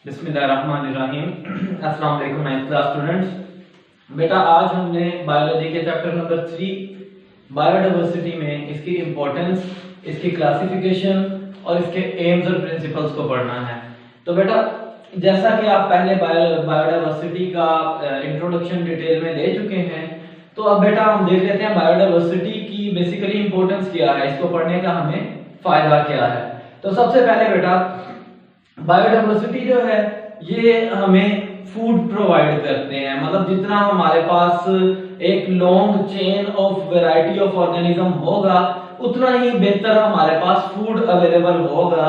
बिस्मिल्लाहिर्रहमानिर्रहीम। अस्सलाम वालेकुम नाइन्थ क्लास स्टूडेंट्स। बेटा आज हमने बायोलॉजी के चैप्टर नंबर 3 बायोडाइवर्सिटी में इसकी इम्पोर्टेंस, इसकी क्लासिफिकेशन और इसके एम्स और प्रिंसिपल्स को पढ़ना है। तो बेटा जैसा कि आप पहले बायोडाइवर्सिटी का इंट्रोडक्शन डिटेल में ले चुके हैं, तो अब बेटा हम देख लेते हैं बायोडाइवर्सिटी की बेसिकली इंपॉर्टेंस क्या है, इसको पढ़ने का हमें फायदा क्या है। तो सबसे पहले बेटा बायोडाइवर्सिटी जो है ये हमें फूड प्रोवाइड करते हैं, मतलब जितना हमारे पास एक long chain of variety of organism होगा उतना ही बेहतर हमारे पास फूड अवेलेबल होगा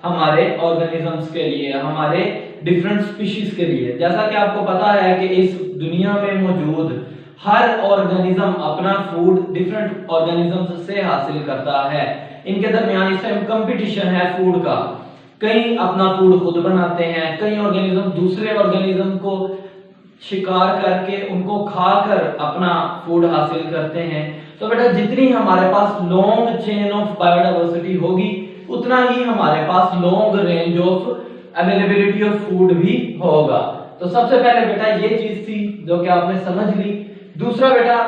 हमारे ऑर्गेनिजम्स के लिए, हमारे डिफरेंट स्पीशीज के लिए। जैसा कि आपको पता है कि इस दुनिया में मौजूद हर ऑर्गेनिज्म अपना फूड डिफरेंट ऑर्गेनिजम्स से हासिल करता है। इनके दरमियान इस टाइम कंपटीशन है फूड का। कई अपना फूड खुद बनाते हैं, कई ऑर्गेनिज्म दूसरे ऑर्गेनिज्म को शिकार करके उनको खाकर अपना फूड हासिल करते हैं। तो बेटा जितनी हमारे पास लॉन्ग चेन ऑफ बायोडाइवर्सिटी होगी उतना ही हमारे पास long range of availability of food भी होगा। तो सबसे पहले बेटा ये चीज थी जो कि आपने समझ ली। दूसरा बेटा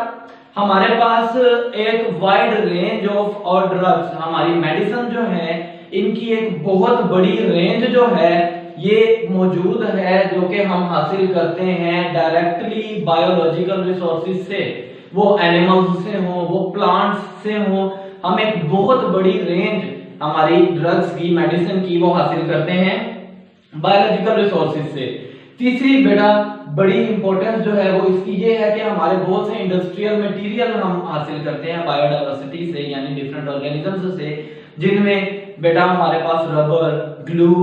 हमारे पास एक वाइड रेंज ऑफ और ड्रग्स, हमारी मेडिसिन जो है इनकी एक बहुत बड़ी रेंज जो है ये मौजूद है, जो कि हम हासिल करते हैं डायरेक्टली बायोलॉजिकल रिसोर्सेज से, वो एनिमल्स से हो, वो प्लांट्स से हो। हम एक बहुत बड़ी रेंज हमारी ड्रग्स की, मेडिसिन की वो हासिल करते हैं बायोलॉजिकल रिसोर्सेज से। तीसरी बेटा बड़ी इंपॉर्टेंस जो है वो इसकी ये है कि हमारे बहुत से इंडस्ट्रियल मटेरियल हम हासिल करते हैं बायोडाइवर्सिटी से, यानी डिफरेंट ऑर्गेनिजम्स से, जिनमें बेटा हमारे पास rubber, glue,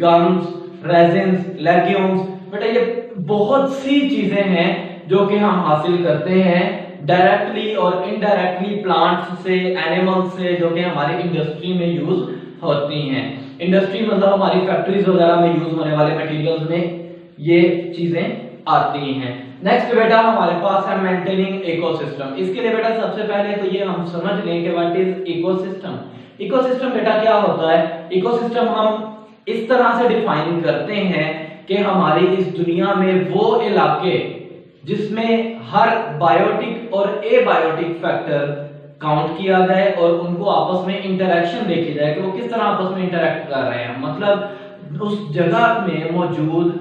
gums, resins, legumes, बेटा ये बहुत सी चीजें हैं जो कि हम हासिल करते हैं डायरेक्टली और इनडायरेक्टली प्लांट्स से, एनिमल्स से, जो कि हमारी इंडस्ट्री में यूज होती हैं। इंडस्ट्री मतलब हमारी फैक्ट्रीज वगैरह में यूज होने वाले मटेरियल्स में ये चीजें आती हैं। नेक्स्ट बेटा हमारे पास है मेंटेनिंग इकोसिस्टम। इसके लिए बेटा सबसे पहले तो ये हम समझ लें कि व्हाट इज इकोसिस्टम। इकोसिस्टम बेटा क्या होता है? इकोसिस्टम हम इस तरह से डिफाइन करते हैं कि हमारी इस दुनिया में वो इलाके जिसमें हर बायोटिक और एबायोटिक फैक्टर काउंट किया जाए और उनको आपस में इंटरेक्शन देखी जाए कि वो किस तरह आपस में इंटरेक्ट कर रहे हैं। मतलब उस जगह में मौजूद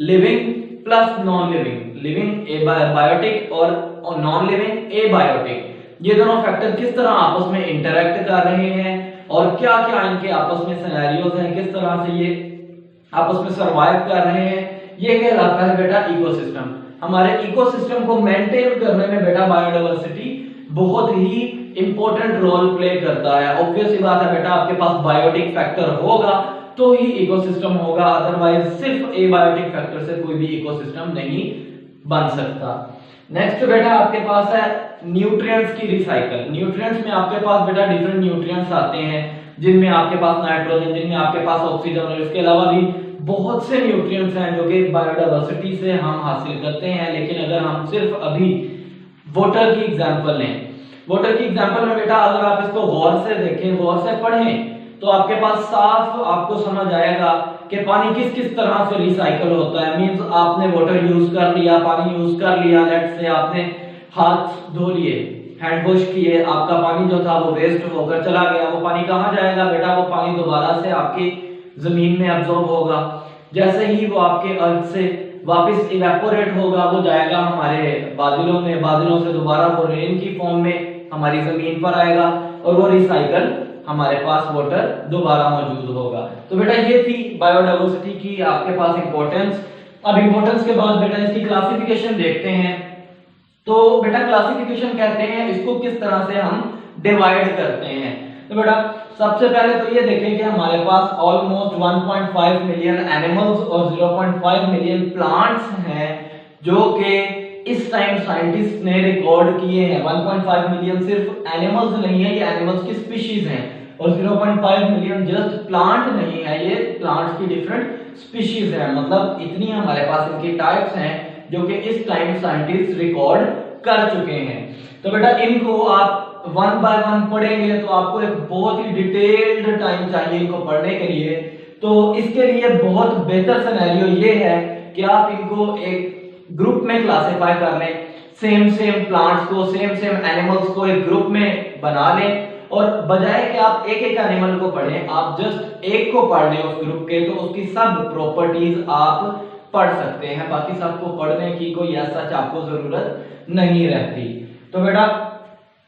living plus non living, living biotic और नॉन लिविंग एबायोटिक, ये दोनों फैक्टर किस तरह आपस में इंटरेक्ट कर रहे हैं और क्या क्या इनके आपस में सिनेरियोज हैं, किस तरह से ये आपस में सरवाइव कर रहे हैं, ये कहलाता है बेटा इकोसिस्टम। हमारे इकोसिस्टम को मेंटेन करने में बेटा बायोडाइवर्सिटी बहुत ही इंपॉर्टेंट रोल प्ले करता है। ऑब्वियस सी बात है बेटा, आपके पास बायोटिक फैक्टर होगा तो ही इकोसिस्टम होगा, अदरवाइज सिर्फ एबायोटिक फैक्टर से कोई भी इकोसिस्टम नहीं बन सकता। नेक्स्ट बेटा आपके पास है न्यूट्रिएंट्स की रिसाइकल। न्यूट्रिएंट्स में आपके पास बेटा डिफरेंट न्यूट्रिएंट्स आते हैं, जिनमें आपके पास नाइट्रोजन, जिनमें आपके पास ऑक्सीजन और इसके अलावा भी बहुत से न्यूट्रिएंट्स हैं जो कि बायोडाइवर्सिटी से हम हासिल करते हैं। लेकिन अगर हम सिर्फ अभी वाटर की एग्जांपल लें, वाटर की एग्जांपल में बेटा अगर आप इसको गौर से देखें, गौर से पढ़ें, तो आपके पास साफ आपको समझ आएगा कि पानी किस किस तरह से रिसाइकल होता है। मींस आपने वाटर यूज कर लिया, पानी यूज कर लिया, लेट्स से आपने हाथ धो लिए, हैंड वॉश किए, आपका पानी जो था वो वेस्ट होकर चला गया, वो पानी कहाँ जाएगा बेटा? वो पानी दोबारा से आपकी जमीन में अब्सॉर्ब होगा। जैसे ही वो आपके अर्थ से वापस इवेपोरेट होगा, वो जाएगा हमारे बादलों में, बादलों से दोबारा वो रेन की फॉर्म में हमारी जमीन पर आएगा और वो रिसाइकल हमारे पास वाटर दोबारा मौजूद होगा। तो बेटा ये थी बायोडाइवर्सिटी की आपके पास इंपॉर्टेंस। अब इंपॉर्टेंस के बाद बेटा इसकी क्लासिफिकेशन देखते हैं। तो बेटा क्लासिफिकेशन कहते हैं इसको किस तरह से हम डिवाइड करते हैं। तो बेटा सबसे पहले तो ये देखें कि हमारे पास ऑलमोस्ट 1.5 मिलियन एनिमल्स और 0.5 मिलियन प्लांट्स हैं जो कि इस टाइम साइंटिस्ट ने रिकॉर्ड किए हैं। 1.5 मिलियन सिर्फ एनिमल्स नहीं है, ये एनिमल्स की स्पीशीज हैं, और 0.5 मिलियन जस्ट प्लांट नहीं है, ये प्लांट्स की डिफरेंट स्पीशीज हैं। मतलब इतनी हमारे पास इनकी टाइप्स हैं जो कि इस टाइम साइंटिस्ट रिकॉर्ड कर चुके हैं। तो बेटा इनको आप वन बाय वन पढ़ेंगे तो आपको एक बहुत ही डिटेल्ड टाइम चाहिए इनको पढ़ने के लिए। तो तो इसके लिए बहुत बेहतर सिनेरियो ये है कि आप इनको एक ग्रुप में क्लासिफाई कर लें, सेम प्लांट्स को, सेम एनिमल्स को एक ग्रुप में बना लें, और बजाय कि आप एक एक एनिमल को पढ़ें, आप जस्ट एक को पढ़ लें उस ग्रुप के, तो उसकी सब प्रॉपर्टीज आप पढ़ सकते हैं, बाकी सबको पढ़ने की कोई ऐसा आपको जरूरत नहीं रहती। तो बेटा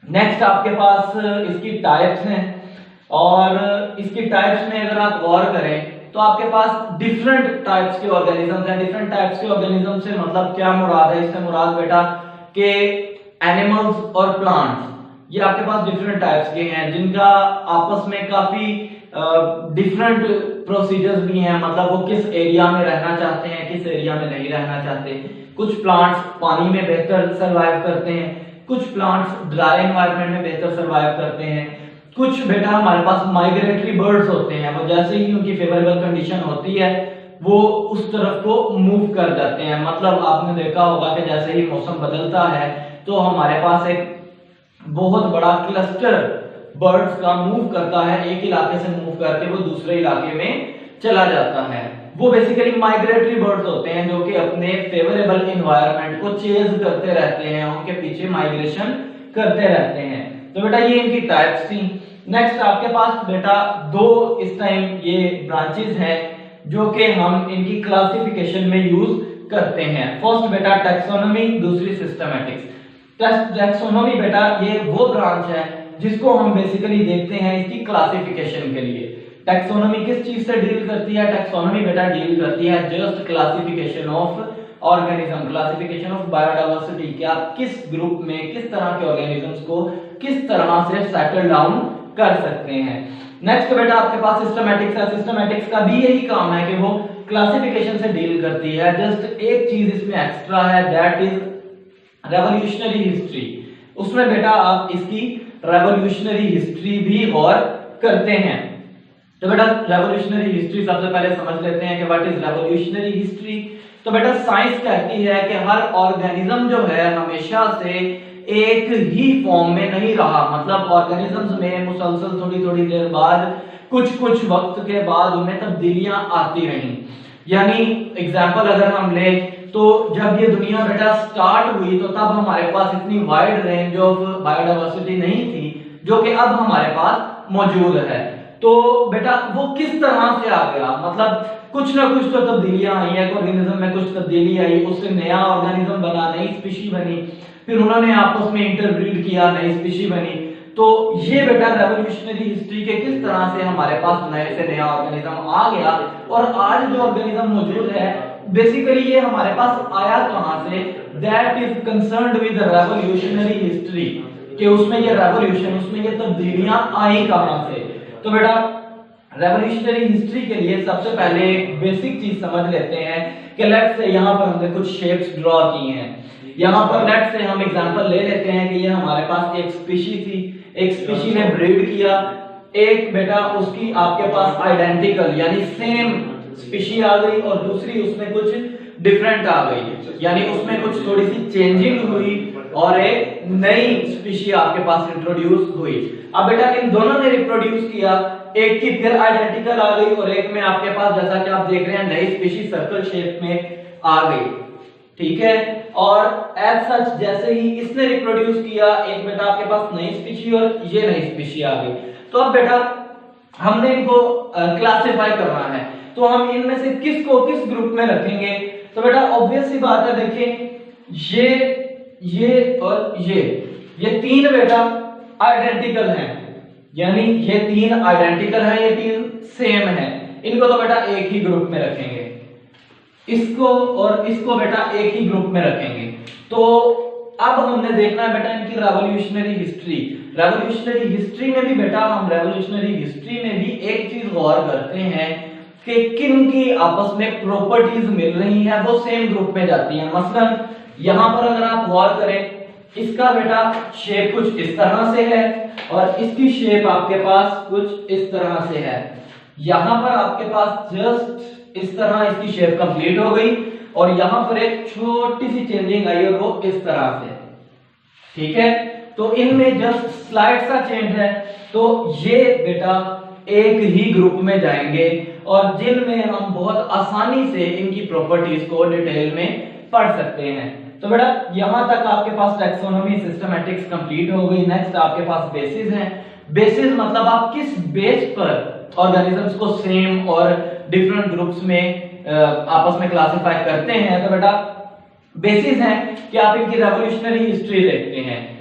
नेक्स्ट आपके पास इसकी टाइप्स हैं, और इसकी टाइप्स में अगर आप गौर करें तो आपके पास डिफरेंट टाइप्स के ऑर्गेनिजम्स हैं। डिफरेंट टाइप्स के ऑर्गेनिज्म से मतलब क्या मुराद है? इससे मुराद बेटा के एनिमल्स और प्लांट्स, ये आपके पास डिफरेंट टाइप्स के हैं जिनका आपस में काफी डिफरेंट प्रोसीजर्स भी हैं, मतलब वो किस एरिया में रहना चाहते हैं, किस एरिया में नहीं रहना चाहते। कुछ प्लांट्स पानी में बेहतर सरवाइव करते हैं, कुछ प्लांट्स ड्राई एनवायरनमेंट में बेहतर सरवाइव करते हैं, कुछ बेटा हमारे पास माइग्रेटरी बर्ड्स होते हैं, वो जैसे ही उनकी फेवरेबल कंडीशन होती है वो उस तरफ को मूव कर जाते हैं। मतलब आपने देखा होगा कि जैसे ही मौसम बदलता है तो हमारे पास एक बहुत बड़ा क्लस्टर बर्ड्स का मूव करता है, एक इलाके से मूव करके वो दूसरे इलाके में चला जाता है। वो बेसिकली माइग्रेटरी बर्ड्स होते हैं जो कि अपने फेवरेबल एनवायरनमेंट को चेज करते रहते हैं, उनके पीछे माइग्रेशन करते रहते हैं। तो बेटा ये इनकी टाइप्स थी। नेक्स्ट आपके पास बेटा दो इस टाइम ये ब्रांचेस हैं जो कि हम इनकी क्लासिफिकेशन में यूज करते हैं। फर्स्ट बेटा टैक्सोनॉमी, दूसरी सिस्टमैटिक्स। टैक्सोनॉमी बेटा ये वो ब्रांच है जिसको हम बेसिकली देखते हैं इसकी क्लासिफिकेशन के लिए। टैक्सोनॉमी किस चीज से डील करती है? टैक्सोनॉमी बेटा डील करती है just classification of organism, classification of biodiversity, कि आप किस ग्रुप में किस तरह के ऑर्गेनिजम्स को किस तरह से सेटल डाउन कर सकते हैं। नेक्स्ट बेटा आपके पास सिस्टमैटिक्स है। सिस्टमैटिक्स का भी यही काम है कि वो क्लासिफिकेशन से डील करती है। जस्ट एक चीज इसमें एक्स्ट्रा है, दैट इज रेवोल्यूशनरी हिस्ट्री। उसमें बेटा आप इसकी रेवोल्यूशनरी हिस्ट्री भी गौर करते हैं। तो बेटा रेवोल्यूशनरी हिस्ट्री सबसे पहले समझ लेते हैं कि व्हाट इज रेवोल्यूशनरी हिस्ट्री। तो बेटा साइंस कहती है कि हर ऑर्गेनिज्म जो है हमेशा से एक ही फॉर्म में नहीं रहा, मतलब ऑर्गेनिजम्स में मुसलसल थोड़ी थोड़ी देर बाद कुछ वक्त के बाद उनमें तब्दीलियां आती रहीं। यानी एग्जांपल अगर हम लें तो जब ये दुनिया बेटा स्टार्ट हुई तो तब हमारे पास इतनी वाइड रेंज ऑफ बायोडाइवर्सिटी नहीं थी जो कि अब हमारे पास मौजूद है। तो बेटा वो किस तरह से आ गया? मतलब कुछ ना कुछ तो तब्दीलियां आई है, ऑर्गेनिज्म में कुछ तब्दीली आई, उससे नया ऑर्गेनिज्म बना, नई स्पीशी बनी, फिर उन्होंने आपस में इंटरब्रीड किया, नई स्पीशी बनी। तो ये बेटा रेवोल्यूशनरी हिस्ट्री के किस तरह से हमारे पास नए से नया ऑर्गेनिज्म आ गया, और आज जो ऑर्गेनिज्म मौजूद है बेसिकली ये हमारे पास आया कहां से? That is concerned with revolutionary history, कि उसमें ये रेवोल्यूशन, उसमें ये तब्दीलियां आई कहां से। तो बेटा रेवोल्यूशनरी हिस्ट्री के लिए सबसे पहले एक बेसिक चीज समझ लेते हैं कि लेट्स से यहाँ पर हमने कुछ शेप्स ड्रॉ की हैं। यहाँ पर लेट्स से हम एग्जांपल ले लेते हैं कि ये हमारे पास एक स्पीशी थी, एक स्पीशी ने ब्रीड किया, एक बेटा उसकी आपके पास आइडेंटिकल यानी सेम स्पीशी आ गई, और दूसरी उसमें कुछ डिफरेंट आ गई, यानी उसमें कुछ थोड़ी सी चेंजिंग हुई और एक नई स्पीशी आपके पास इंट्रोड्यूस हुई। अब बेटा इन दोनों ने रिप्रोड्यूस किया, एक की फिर आइडेंटिकल आ गई और एक में आपके पास जैसा कि आप देख रहे हैं नई स्पीशी सर्कल शेप में आ गई, ठीक है। और एज सच जैसे ही इसने रिप्रोड्यूस किया, एक बेटा आपके पास नई स्पीशी और ये नई स्पीशी आ गई। तो अब बेटा हमने इनको क्लासिफाई करना है, तो हम इनमें से किसको किस ग्रुप में रखेंगे? तो बेटा ऑब्वियस सी बात है, देखिए ये और ये तीन बेटा आइडेंटिकल हैं, यानी ये तीन आइडेंटिकल हैं, ये तीन सेम हैं, इनको तो बेटा एक ही ग्रुप में रखेंगे, इसको और इसको बेटा एक ही ग्रुप में रखेंगे। तो अब हमने देखना है बेटा इनकी रेवोल्यूशनरी हिस्ट्री। रेवोल्यूशनरी हिस्ट्री में भी बेटा हम रेवोल्यूशनरी हिस्ट्री में भी एक चीज गौर करते हैं कि किन की आपस में प्रॉपर्टीज मिल रही हैं, वो सेम ग्रुप में जाती हैं। मसलन यहां पर अगर आप गौर करें, इसका बेटा शेप कुछ इस तरह से है और इसकी शेप आपके पास कुछ इस तरह से है। यहां पर आपके पास जस्ट इस तरह इसकी शेप कंप्लीट हो गई और यहां पर एक छोटी सी चेंजिंग आई और वो इस तरह से, ठीक है। तो इनमें जस्ट स्लाइड सा चेंज है, तो ये बेटा एक ही ग्रुप में जाएंगे और जिनमें हम बहुत आसानी से इनकी प्रॉपर्टीज को डिटेल में पढ़ सकते हैं। तो बेटा यहां तक आपके पास टैक्सोनॉमी सिस्टमैटिक्स कंप्लीट हो गई। नेक्स्ट आपके पास बेसिस है। बेसिस मतलब आप किस बेस पर ऑर्गेनिजम्स को सेम और डिफरेंट ग्रुप्स में आपस में क्लासिफाई करते हैं। तो बेटा बेसिस है कि आप इनकी रेवोल्यूशनरी हिस्ट्री देखते हैं।